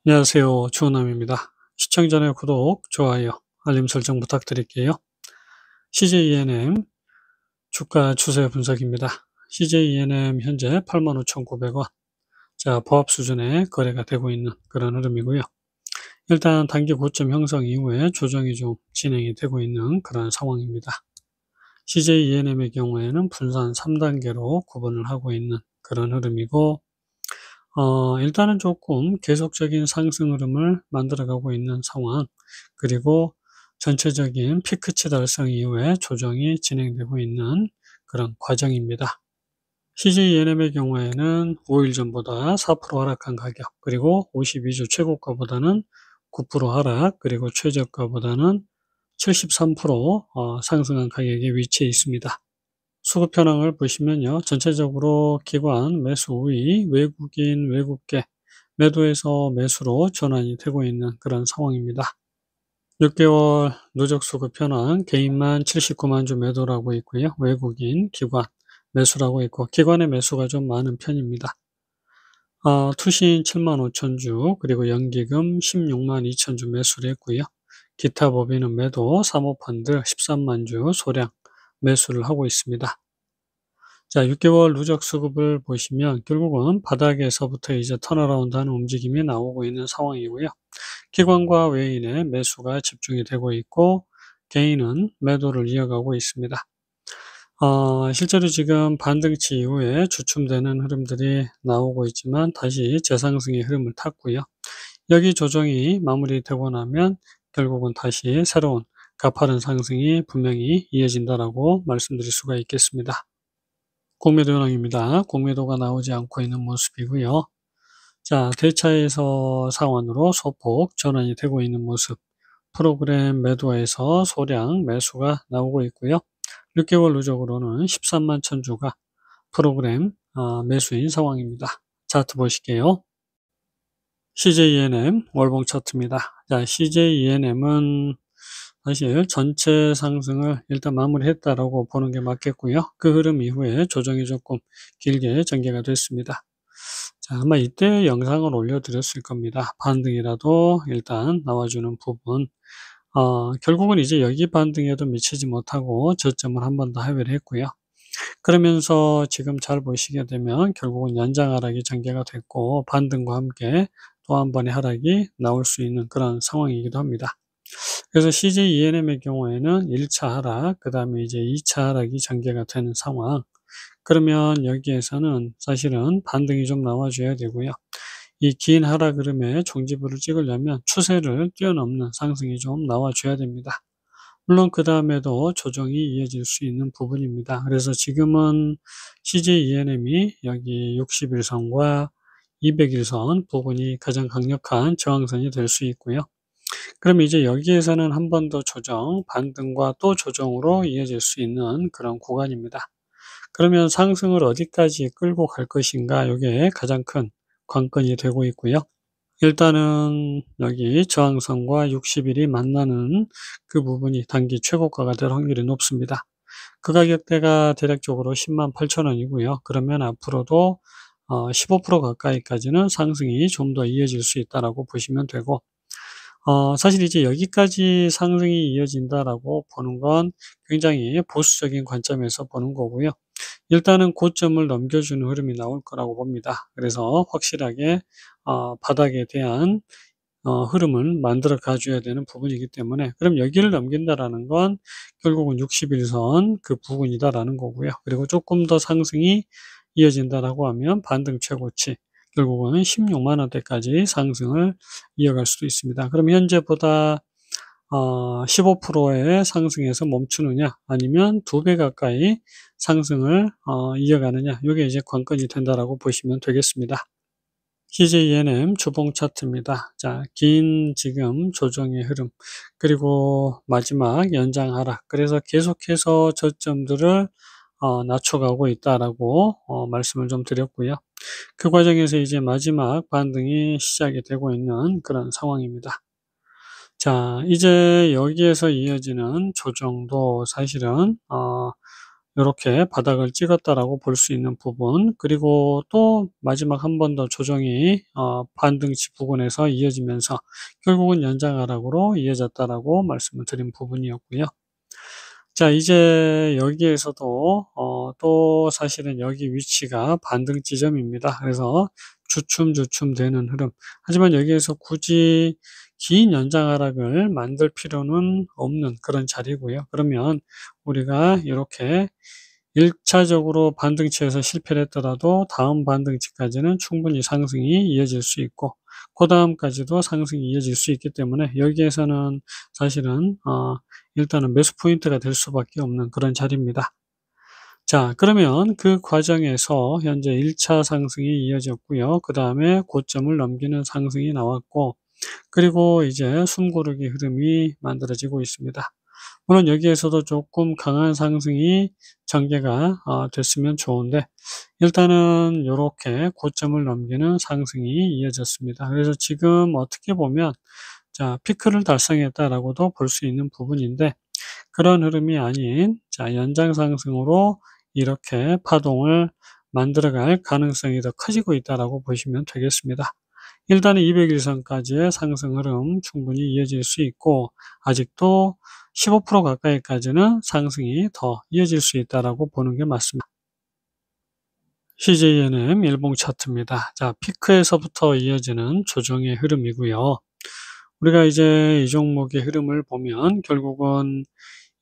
안녕하세요. 주호남입니다. 시청 전에 구독, 좋아요, 알림 설정 부탁드릴게요. CJENM 주가 추세 분석입니다. CJENM 현재 85,900원. 자, 보합 수준에 거래가 되고 있는 그런 흐름이고요. 일단 단기 고점 형성 이후에 조정이 좀 진행이 되고 있는 그런 상황입니다. CJENM의 경우에는 분산 3단계로 구분을 하고 있는 그런 흐름이고, 일단은 조금 계속적인 상승 흐름을 만들어가고 있는 상황, 그리고 전체적인 피크치 달성 이후에 조정이 진행되고 있는 그런 과정입니다. CJENM의 경우에는 5일 전보다 4% 하락한 가격, 그리고 52주 최고가보다는 9% 하락, 그리고 최저가보다는 73% 상승한 가격에 위치해 있습니다. 수급 현황을 보시면요. 전체적으로 기관 매수 우위, 외국인, 외국계 매도에서 매수로 전환이 되고 있는 그런 상황입니다. 6개월 누적 수급 현황, 개인만 79만 주 매도라고 있고요. 외국인, 기관 매수라고 있고, 기관의 매수가 좀 많은 편입니다. 투신 7만 5천 주, 그리고 연기금 16만 2천 주 매수를 했고요. 기타 법인은 매도, 사모펀드 13만 주 소량 매수를 하고 있습니다. 자, 6개월 누적 수급을 보시면 결국은 바닥에서부터 이제 턴어라운드하는 움직임이 나오고 있는 상황이고요. 기관과 외인의 매수가 집중이 되고 있고, 개인은 매도를 이어가고 있습니다. 실제로 지금 반등치 이후에 주춤되는 흐름들이 나오고 있지만 다시 재상승의 흐름을 탔고요. 여기 조정이 마무리되고 나면 결국은 다시 새로운 가파른 상승이 분명히 이어진다라고 말씀드릴 수가 있겠습니다. 공매도 현황입니다. 공매도가 나오지 않고 있는 모습이고요. 자, 대차에서 상환으로 소폭 전환이 되고 있는 모습. 프로그램 매도에서 소량 매수가 나오고 있고요. 6개월 누적으로는 13만 천주가 프로그램 매수인 상황입니다. 차트 보실게요. CJENM 월봉 차트입니다. 자, CJENM은 사실 전체 상승을 일단 마무리했다라고 보는 게 맞겠고요. 그 흐름 이후에 조정이 조금 길게 전개가 됐습니다. 자, 아마 이때 영상을 올려드렸을 겁니다. 반등이라도 일단 나와주는 부분. 결국은 이제 여기 반등에도 미치지 못하고 저점을 한 번 더 하회를 했고요. 그러면서 지금 잘 보시게 되면 결국은 연장 하락이 전개가 됐고, 반등과 함께 또 한 번의 하락이 나올 수 있는 그런 상황이기도 합니다. 그래서 CJENM의 경우에는 1차 하락, 그 다음에 이제 2차 하락이 전개가 되는 상황. 그러면 여기에서는 사실은 반등이 좀 나와줘야 되고요. 이 긴 하락 흐름에 종지부를 찍으려면 추세를 뛰어넘는 상승이 좀 나와줘야 됩니다. 물론 그 다음에도 조정이 이어질 수 있는 부분입니다. 그래서 지금은 CJENM이 여기 60일선과 200일선 부분이 가장 강력한 저항선이 될 수 있고요. 그럼 이제 여기에서는 한 번 더 조정, 반등과 또 조정으로 이어질 수 있는 그런 구간입니다. 그러면 상승을 어디까지 끌고 갈 것인가, 이게 가장 큰 관건이 되고 있고요. 일단은 여기 저항선과 60일이 만나는 그 부분이 단기 최고가가 될 확률이 높습니다. 그 가격대가 대략적으로 10만 8천 원이고요. 그러면 앞으로도 15% 가까이까지는 상승이 좀 더 이어질 수 있다라고 보시면 되고, 사실 이제 여기까지 상승이 이어진다라고 보는 건 굉장히 보수적인 관점에서 보는 거고요. 일단은 고점을 넘겨주는 흐름이 나올 거라고 봅니다. 그래서 확실하게 바닥에 대한 흐름을 만들어 가줘야 되는 부분이기 때문에, 그럼 여기를 넘긴다라는 건 결국은 60일선 그 부분이다라는 거고요. 그리고 조금 더 상승이 이어진다라고 하면 반등 최고치, 결국은 16만 원대까지 상승을 이어갈 수도 있습니다. 그럼 현재보다 15%의 상승에서 멈추느냐, 아니면 2배 가까이 상승을 이어가느냐, 이게 이제 관건이 된다라고 보시면 되겠습니다. CJENM 주봉 차트입니다. 자, 긴 지금 조정의 흐름, 그리고 마지막 연장 하락, 그래서 계속해서 저점들을 낮춰가고 있다라고 말씀을 좀 드렸고요. 그 과정에서 이제 마지막 반등이 시작이 되고 있는 그런 상황입니다. 자, 이제 여기에서 이어지는 조정도 사실은 요렇게 바닥을 찍었다라고 볼 수 있는 부분, 그리고 또 마지막 한 번 더 조정이 반등치 부근에서 이어지면서 결국은 연장 하락으로 이어졌다라고 말씀을 드린 부분이었고요. 자, 이제 여기에서도 또 사실은 여기 위치가 반등 지점입니다. 그래서 주춤주춤 되는 흐름. 하지만 여기에서 굳이 긴 연장 하락을 만들 필요는 없는 그런 자리고요. 그러면 우리가 이렇게 1차적으로 반등치에서 실패를 했더라도 다음 반등치까지는 충분히 상승이 이어질 수 있고, 그 다음까지도 상승이 이어질 수 있기 때문에 여기에서는 사실은 일단은 매수 포인트가 될 수밖에 없는 그런 자리입니다. 자, 그러면 그 과정에서 현재 1차 상승이 이어졌고요. 그 다음에 고점을 넘기는 상승이 나왔고, 그리고 이제 숨고르기 흐름이 만들어지고 있습니다. 물론 여기에서도 조금 강한 상승이 전개가 됐으면 좋은데, 일단은 요렇게 고점을 넘기는 상승이 이어졌습니다. 그래서 지금 어떻게 보면 자, 피크를 달성했다라고도 볼 수 있는 부분인데, 그런 흐름이 아닌 자, 연장 상승으로 이렇게 파동을 만들어갈 가능성이 더 커지고 있다라고 보시면 되겠습니다. 일단은 200일선까지의 상승 흐름 충분히 이어질 수 있고, 아직도 15% 가까이까지는 상승이 더 이어질 수 있다라고 보는 게 맞습니다. CJNM 일봉 차트입니다. 자, 피크에서부터 이어지는 조정의 흐름이고요. 우리가 이제 이 종목의 흐름을 보면 결국은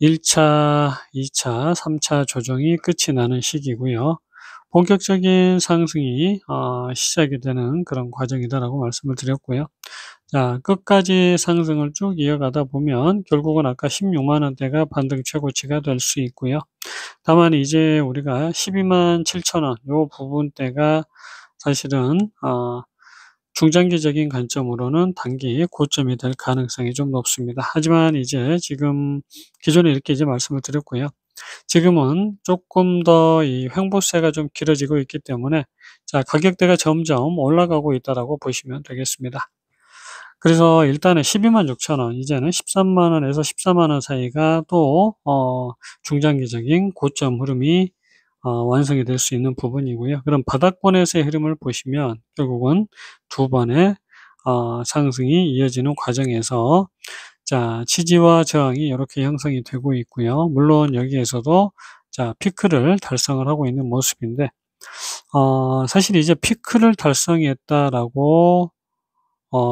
1차, 2차, 3차 조정이 끝이 나는 시기고요. 본격적인 상승이 시작이 되는 그런 과정이다라고 말씀을 드렸고요. 자, 끝까지 상승을 쭉 이어가다 보면 결국은 아까 16만 원대가 반등 최고치가 될 수 있고요. 다만 이제 우리가 12만 7천 원 요 부분대가 사실은 중장기적인 관점으로는 단기 고점이 될 가능성이 좀 높습니다. 하지만 이제 지금 기존에 이렇게 이제 말씀을 드렸고요. 지금은 조금 더 이 횡보세가 좀 길어지고 있기 때문에 자, 가격대가 점점 올라가고 있다라고 보시면 되겠습니다. 그래서 일단은 12만 6천 원, 이제는 13만 원에서 14만 원 사이가 또 중장기적인 고점 흐름이 완성이 될 수 있는 부분이고요. 그럼 바닥권에서의 흐름을 보시면 결국은 두 번의 상승이 이어지는 과정에서 자, 지지와 저항이 이렇게 형성이 되고 있고요. 물론 여기에서도 자, 피크를 달성을 하고 있는 모습인데 사실 이제 피크를 달성했다라고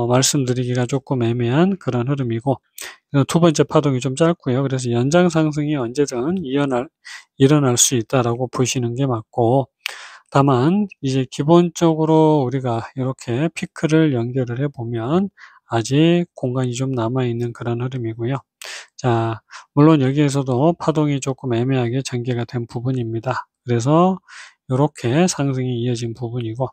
말씀드리기가 조금 애매한 그런 흐름이고, 두 번째 파동이 좀 짧고요. 그래서 연장 상승이 언제든 일어날 수 있다라고 보시는 게 맞고, 다만 이제 기본적으로 우리가 이렇게 피크를 연결을 해 보면 아직 공간이 좀 남아 있는 그런 흐름이고요. 자, 물론 여기에서도 파동이 조금 애매하게 전개가 된 부분입니다. 그래서 요렇게 상승이 이어진 부분이고,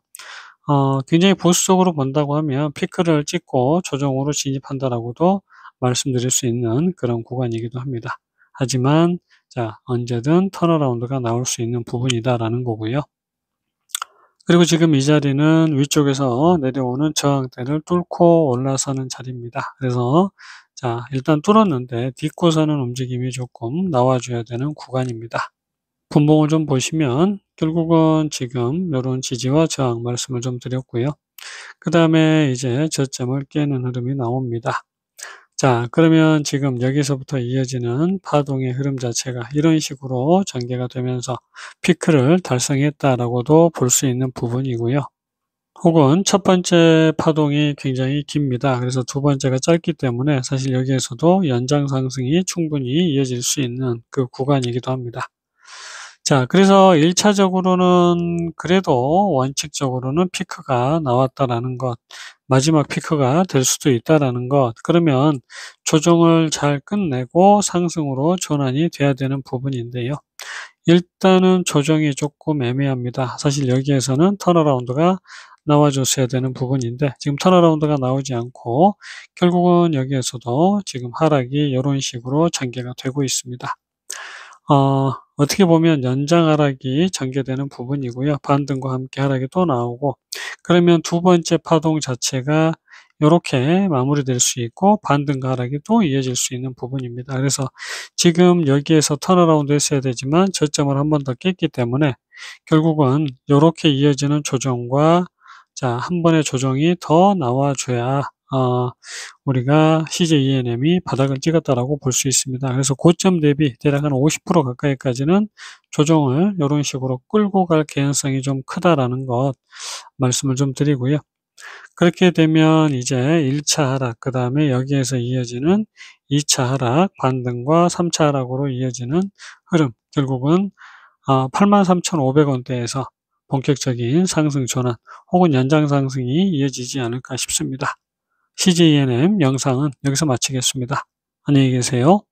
굉장히 보수적으로 본다고 하면 피크를 찍고 조정으로 진입한다라고도 말씀드릴 수 있는 그런 구간이기도 합니다. 하지만 자, 언제든 턴어라운드가 나올 수 있는 부분이다라는 거고요. 그리고 지금 이 자리는 위쪽에서 내려오는 저항대를 뚫고 올라서는 자리입니다. 그래서 자, 일단 뚫었는데 딛고서는 움직임이 조금 나와줘야 되는 구간입니다. 분봉을 좀 보시면 결국은 지금 이런 지지와 저항 말씀을 좀 드렸고요. 그 다음에 이제 저점을 깨는 흐름이 나옵니다. 자, 그러면 지금 여기서부터 이어지는 파동의 흐름 자체가 이런 식으로 전개가 되면서 피크를 달성했다라고도 볼 수 있는 부분이고요. 혹은 첫 번째 파동이 굉장히 깁니다. 그래서 두 번째가 짧기 때문에 사실 여기에서도 연장 상승이 충분히 이어질 수 있는 그 구간이기도 합니다. 자, 그래서 1차적으로는 그래도 원칙적으로는 피크가 나왔다라는 것, 마지막 피크가 될 수도 있다라는 것, 그러면 조정을 잘 끝내고 상승으로 전환이 돼야 되는 부분인데요. 일단은 조정이 조금 애매합니다. 사실 여기에서는 턴어라운드가 나와줬어야 되는 부분인데 지금 턴어라운드가 나오지 않고 결국은 여기에서도 지금 하락이 이런 식으로 전개가 되고 있습니다. 어떻게 보면 연장 하락이 전개되는 부분이고요. 반등과 함께 하락이 또 나오고, 그러면 두 번째 파동 자체가 요렇게 마무리될 수 있고 반등과 하락이 또 이어질 수 있는 부분입니다. 그래서 지금 여기에서 턴어라운드 했어야 되지만 저점을 한 번 더 깼기 때문에 결국은 요렇게 이어지는 조정과 한 번의 조정이 더 나와줘야 우리가 CJENM이 바닥을 찍었다라고 볼 수 있습니다. 그래서 고점 대비 대략 한 50% 가까이까지는 조정을 이런 식으로 끌고 갈 개연성이 좀 크다라는 것 말씀을 좀 드리고요. 그렇게 되면 이제 1차 하락, 그 다음에 여기에서 이어지는 2차 하락, 반등과 3차 하락으로 이어지는 흐름, 결국은 83,500원대에서 본격적인 상승 전환 혹은 연장 상승이 이어지지 않을까 싶습니다. CJENM 영상은 여기서 마치겠습니다. 안녕히 계세요.